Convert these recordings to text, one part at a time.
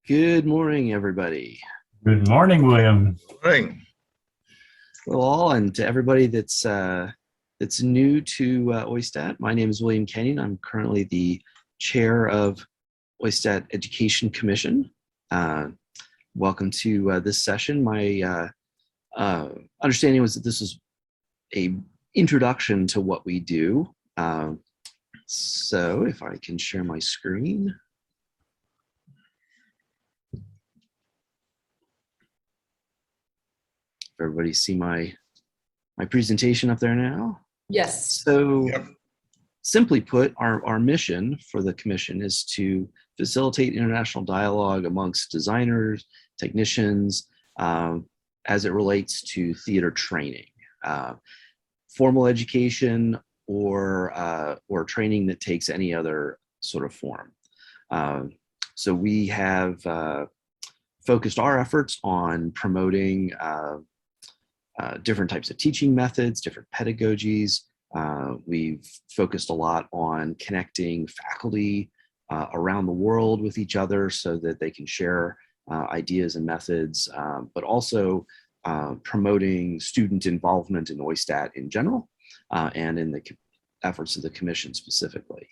Good morning, everybody. Good morning, William. Right. Hello, all, and to everybody that's new to OISTAT. My name is William Kenyon. I'm currently the chair of OISTAT Education Commission. Welcome to this session. My understanding was that this is a introduction to what we do. So if I can share my screen. Everybody see my presentation up there now? Yes. So Yep. simply put, our mission for the commission is to facilitate international dialogue amongst designers, technicians, as it relates to theater training, formal education, or training that takes any other sort of form. So we have focused our efforts on promoting different types of teaching methods, different pedagogies. We've focused a lot on connecting faculty around the world with each other so that they can share ideas and methods, but also promoting student involvement in OISTAT in general and in the efforts of the commission specifically.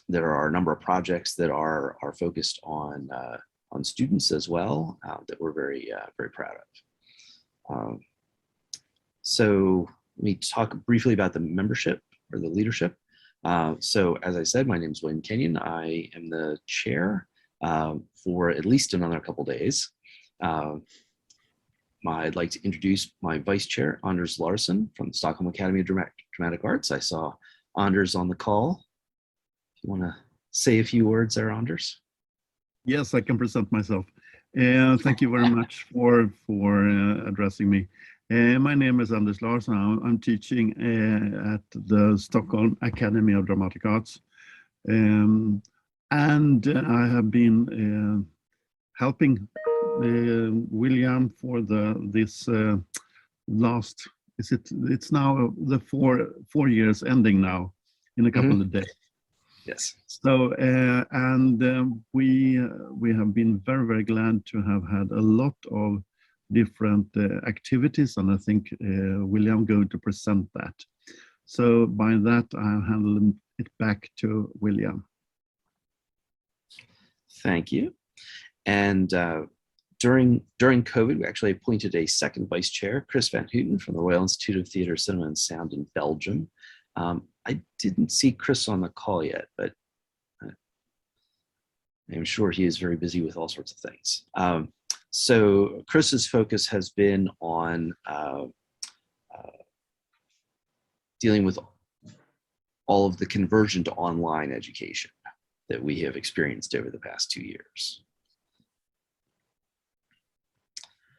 There are a number of projects that are focused on students as well that we're very proud of. So let me talk briefly about the membership or the leadership. So as I said, my name is William Kenyon. I am the chair for at least another couple days. I'd like to introduce my vice chair, Anders Larsson from the Stockholm Academy of Dramatic Arts. I saw Anders on the call. You want to say a few words there, Anders? Yes, I can present myself. Thank you very much for addressing me. My name is Anders Larsson. I'm teaching at the Stockholm Academy of Dramatic Arts. And I have been helping William for this last, it's now the four years ending now in a couple of days. Yes. So, we have been very glad to have had a lot of different activities, and I think William going to present that. So by that, I'll handle it back to William. Thank you. And during COVID, we actually appointed a second vice chair, Chris Van Houten from the Royal Institute of Theatre, Cinema and Sound in Belgium. I didn't see Chris on the call yet, but I'm sure he is very busy with all sorts of things. So Chris's focus has been on dealing with all of the conversion to online education that we have experienced over the past 2 years.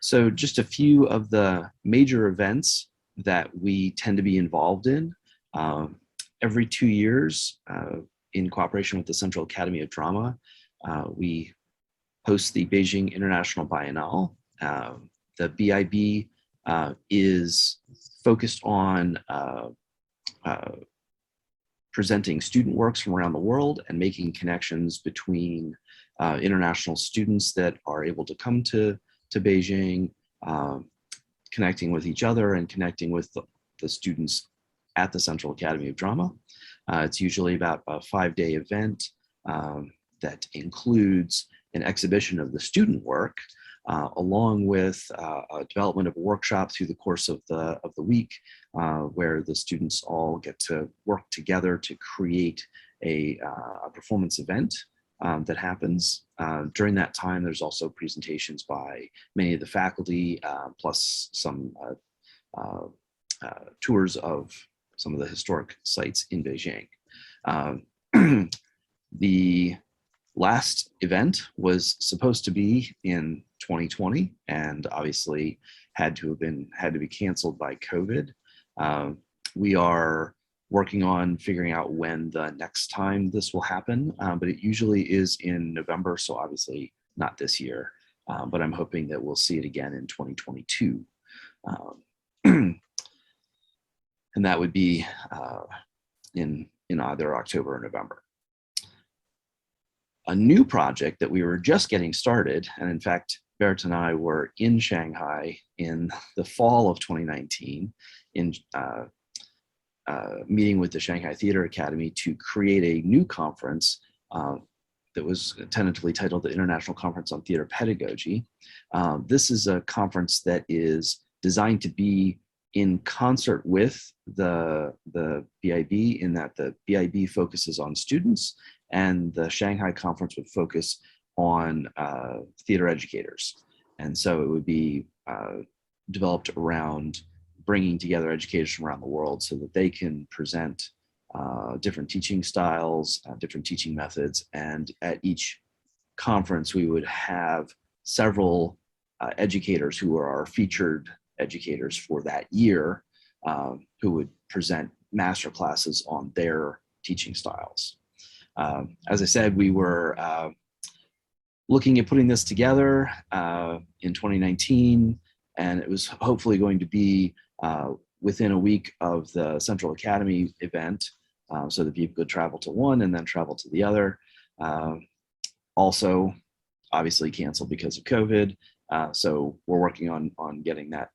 So just a few of the major events that we tend to be involved in. Every 2 years, in cooperation with the Central Academy of Drama, we host the Beijing International Biennale. The BIB is focused on presenting student works from around the world and making connections between international students that are able to come to Beijing, connecting with each other and connecting with the students at the Central Academy of Drama. It's usually about a 5-day event that includes an exhibition of the student work, along with a development of a workshop through the course of the week, where the students all get to work together to create a performance event that happens. During that time, there's also presentations by many of the faculty, plus some tours of some of the historic sites in Beijing. The last event was supposed to be in 2020 and obviously had to be canceled by COVID. We are working on figuring out when the next time this will happen, but it usually is in November, so obviously not this year, but I'm hoping that we'll see it again in 2022. And that would be in either October or November. a new project that we were just getting started. And in fact, Berit and I were in Shanghai in the fall of 2019 in meeting with the Shanghai Theater Academy to create a new conference that was tentatively titled the International Conference on Theater Pedagogy. This is a conference that is designed to be in concert with the BIB, in that the BIB focuses on students and the Shanghai conference would focus on theater educators. And so it would be developed around bringing together educators from around the world so that they can present different teaching styles, different teaching methods. And at each conference, we would have several educators who are our featured educators for that year who would present master classes on their teaching styles. As I said, we were looking at putting this together in 2019, and it was hopefully going to be within a week of the Central Academy event, so that people could travel to one and then travel to the other. Also, obviously canceled because of COVID. So we're working on getting that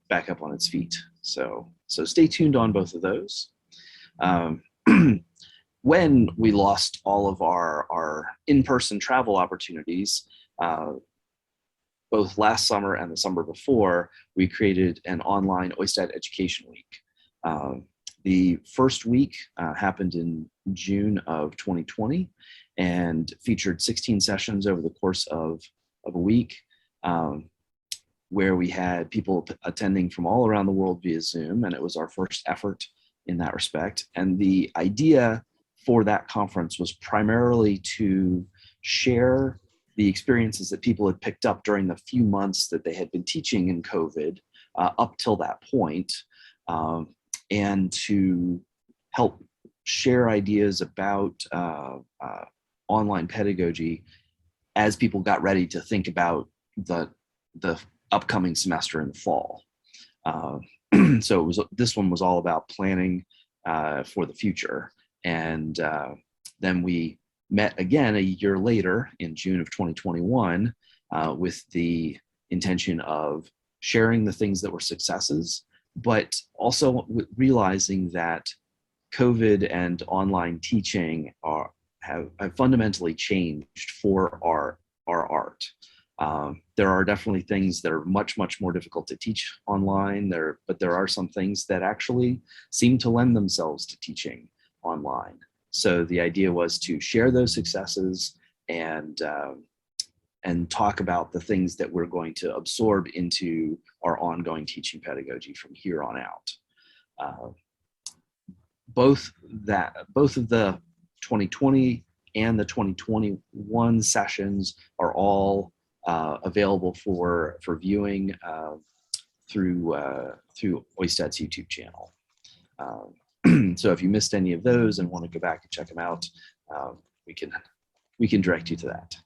back up on its feet. So stay tuned on both of those. When we lost all of our in-person travel opportunities, both last summer and the summer before, we created an online OISTAT Education Week. The first week happened in June of 2020 and featured 16 sessions over the course of a week, where we had people attending from all around the world via Zoom, and it was our first effort in that respect. And the idea for that conference was primarily to share the experiences that people had picked up during the few months that they had been teaching in COVID up till that point, and to help share ideas about online pedagogy as people got ready to think about the upcoming semester in the fall. So this one was all about planning for the future. And then we met again a year later in June of 2021 with the intention of sharing the things that were successes, but also realizing that COVID and online teaching have fundamentally changed for our art. There are definitely things that are much more difficult to teach online, but there are some things that actually seem to lend themselves to teaching online. So the idea was to share those successes and talk about the things that we're going to absorb into our ongoing teaching pedagogy from here on out. Both of the 2020 and the 2021 sessions are all available for viewing through OISTAT's YouTube channel. So if you missed any of those and want to go back and check them out, we can direct you to that.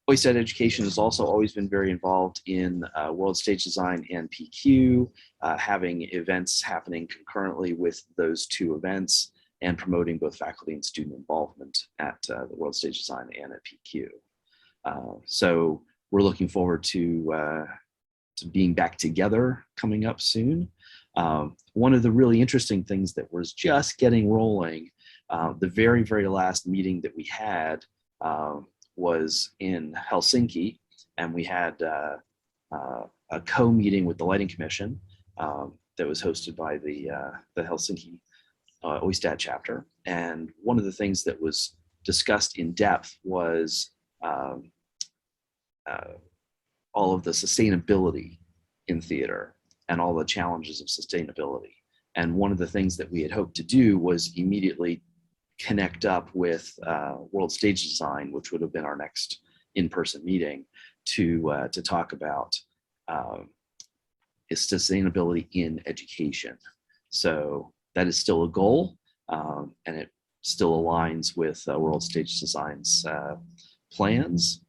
OISTAT Education has also always been very involved in World Stage Design and PQ, having events happening concurrently with those two events and promoting both faculty and student involvement at the World Stage Design and at PQ. So we're looking forward to being back together coming up soon. One of the really interesting things that was just getting rolling, the very last meeting that we had was in Helsinki, and we had a co-meeting with the Lighting Commission that was hosted by the Helsinki OISTAT chapter. And one of the things that was discussed in depth was all of the sustainability in theater and all the challenges of sustainability. And one of the things that we had hoped to do was immediately connect up with World Stage Design, which would have been our next in-person meeting, to talk about sustainability in education. So that is still a goal, and it still aligns with World Stage Design's plans.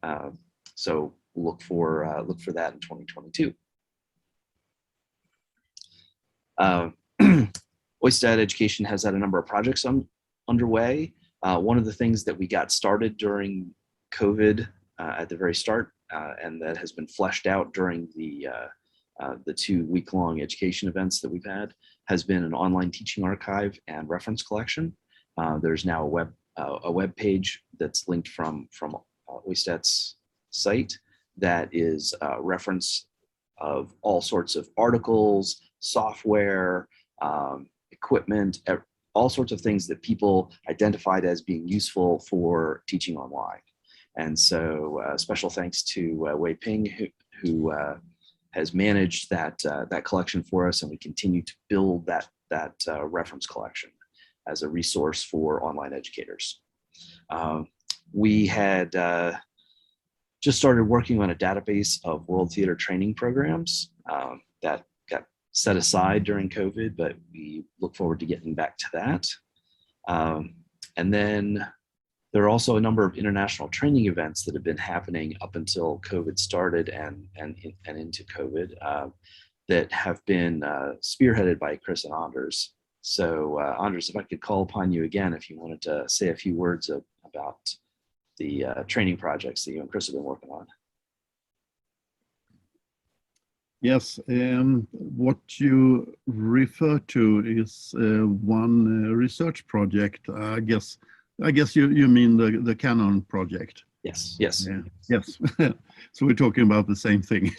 So look for that in 2022. OISTAT Education has had a number of projects underway. One of the things that we got started during COVID at the very start, and that has been fleshed out during the 2-week-long education events that we've had, has been an online teaching archive and reference collection. There's now a web page that's linked from Oisted's site that is a reference of all sorts of articles, software, equipment, all sorts of things that people identified as being useful for teaching online. And so special thanks to Wei Ping, who has managed that collection for us, and we continue to build that reference collection as a resource for online educators. We had just started working on a database of world theater training programs that got set aside during COVID, but we look forward to getting back to that. And then there are also a number of international training events that have been happening up until COVID started and into COVID that have been spearheaded by Chris and Anders. So Anders, if I could call upon you again, if you wanted to say a few words about the training projects that you and Chris have been working on. Yes, what you refer to is one research project. I guess you mean the Canon project. Yes, yes. Yeah. Yes. So we're talking about the same thing.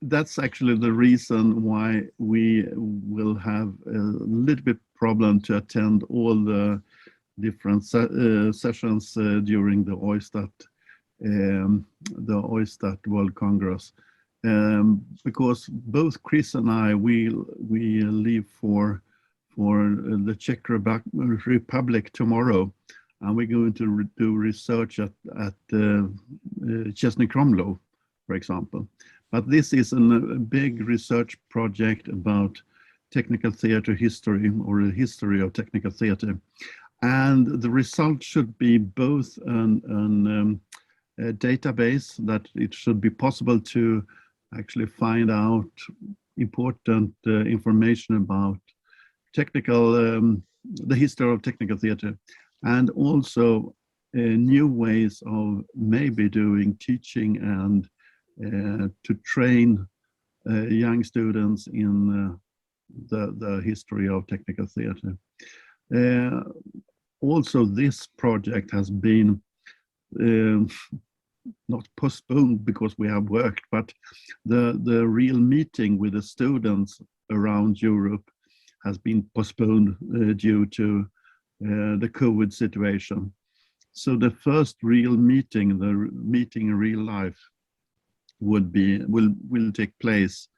That's actually the reason why we will have a little bit problem to attend all the different sessions during the Oistad World Congress. Because both Chris and I, we leave for the Czech Republic tomorrow, and we're going to do research at Čestný Krumlov, for example. But this is a big research project about technical theater history, or a history of technical theater, and the result should be both a database that it should be possible to actually find out important information about technical, the history of technical theater, and also new ways of maybe doing teaching and to train young students in the history of technical theater. Also, this project has been not postponed because we have worked, but the real meeting with the students around Europe has been postponed due to the COVID situation. So the first real meeting, the meeting in real life, will take place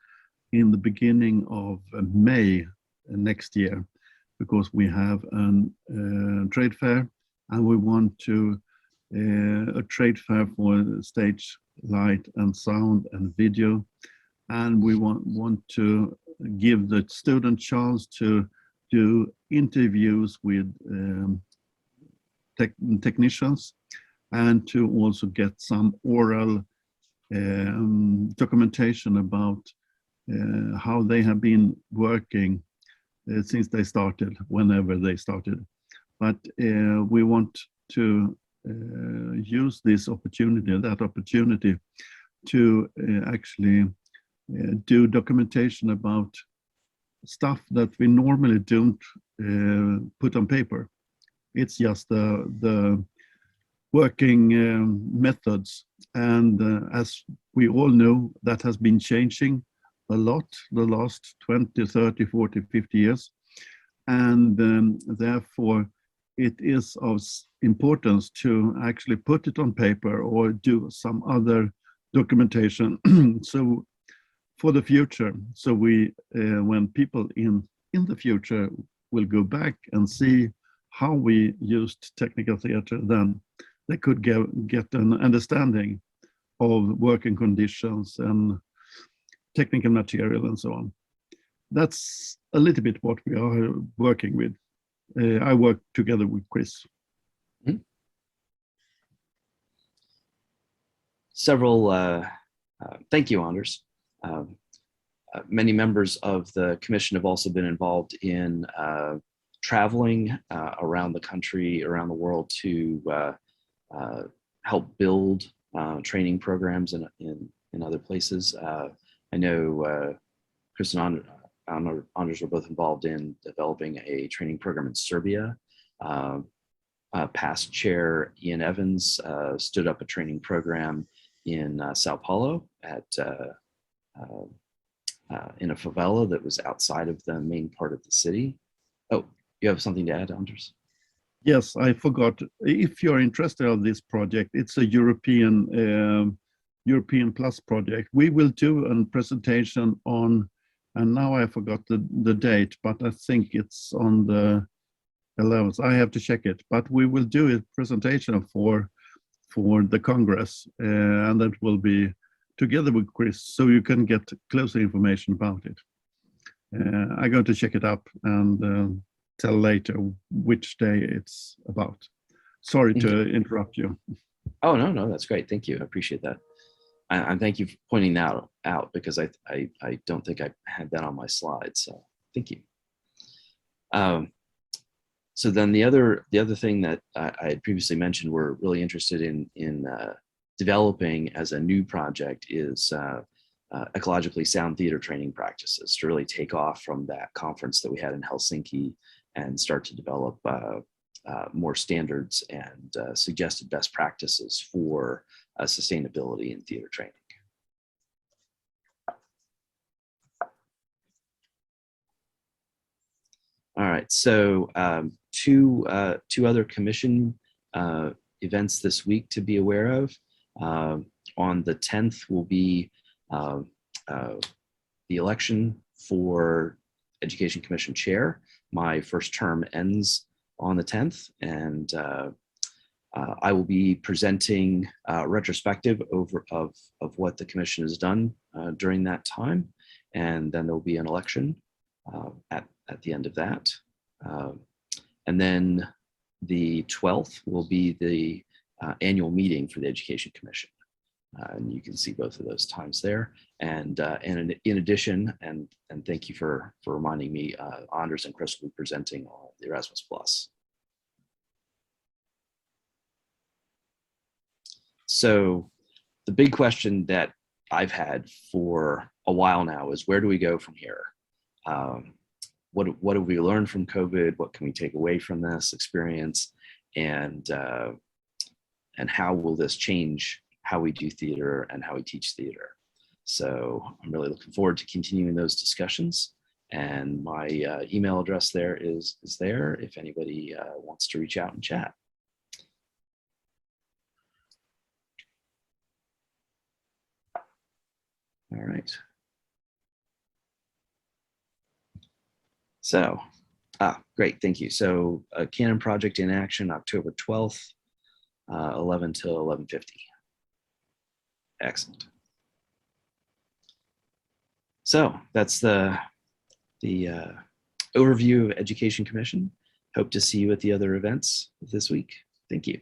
in the beginning of May next year, because we have a trade fair, and we want to a trade fair for stage light and sound and video, and we want to give the student chance to do interviews with technicians, and to also get some oral documentation about how they have been working since they started, whenever they started. But we want to use this opportunity, that opportunity, to actually do documentation about stuff that we normally don't put on paper. It's just the working methods, and as we all know, that has been changing a lot the last 20, 30, 40, 50 years, and therefore it is of importance to actually put it on paper or do some other documentation so for the future, so we when people in the future will go back and see how we used technical theater, then they could get an understanding of working conditions and technical material and so on. That's a little bit what we are working with. I work together with Chris. Mm-hmm. Several, thank you, Anders. Many members of the commission have also been involved in traveling around the country, around the world to help build training programs in other places. I know Chris and Anders were both involved in developing a training program in Serbia. Past chair Ian Evans stood up a training program in Sao Paulo in a favela that was outside of the main part of the city. Oh, you have something to add, Anders? Yes, I forgot. If you're interested in this project, it's a European Plus project. We will do a presentation on, and now I forgot the date, but I think it's on the 11th. I have to check it, but we will do a presentation for the Congress, and that will be together with Chris, so you can get closer information about it. I'm going to check it up and tell later which day it's about. Sorry to interrupt you. Oh, no, that's great. Thank you. I appreciate that. And thank you for pointing that out, because I don't think I had that on my slide. So thank you. So then the other thing that I had previously mentioned we're really interested in developing as a new project is ecologically sound theater training practices to really take off from that conference that we had in Helsinki and start to develop more standards and suggested best practices for sustainability in theater training. All right, so two other commission events this week to be aware of. On the 10th will be the election for Education Commission Chair. My first term ends on the 10th, and I will be presenting a retrospective of what the commission has done during that time, and then there'll be an election at the end of that. And then the 12th will be the annual meeting for the Education Commission. And you can see both of those times there. And in addition, and thank you for reminding me, Anders and Chris will be presenting on the Erasmus Plus. So the big question that I've had for a while now is, where do we go from here? What have we learned from COVID? What can we take away from this experience? And how will this change how we do theater and how we teach theater? So I'm really looking forward to continuing those discussions. And my email address there is there if anybody wants to reach out and chat. All right. So, great, thank you. So Canon Project in Action, October 12th, 11 till 11:50. Excellent. So that's the overview of Education Commission. Hope to see you at the other events this week. Thank you.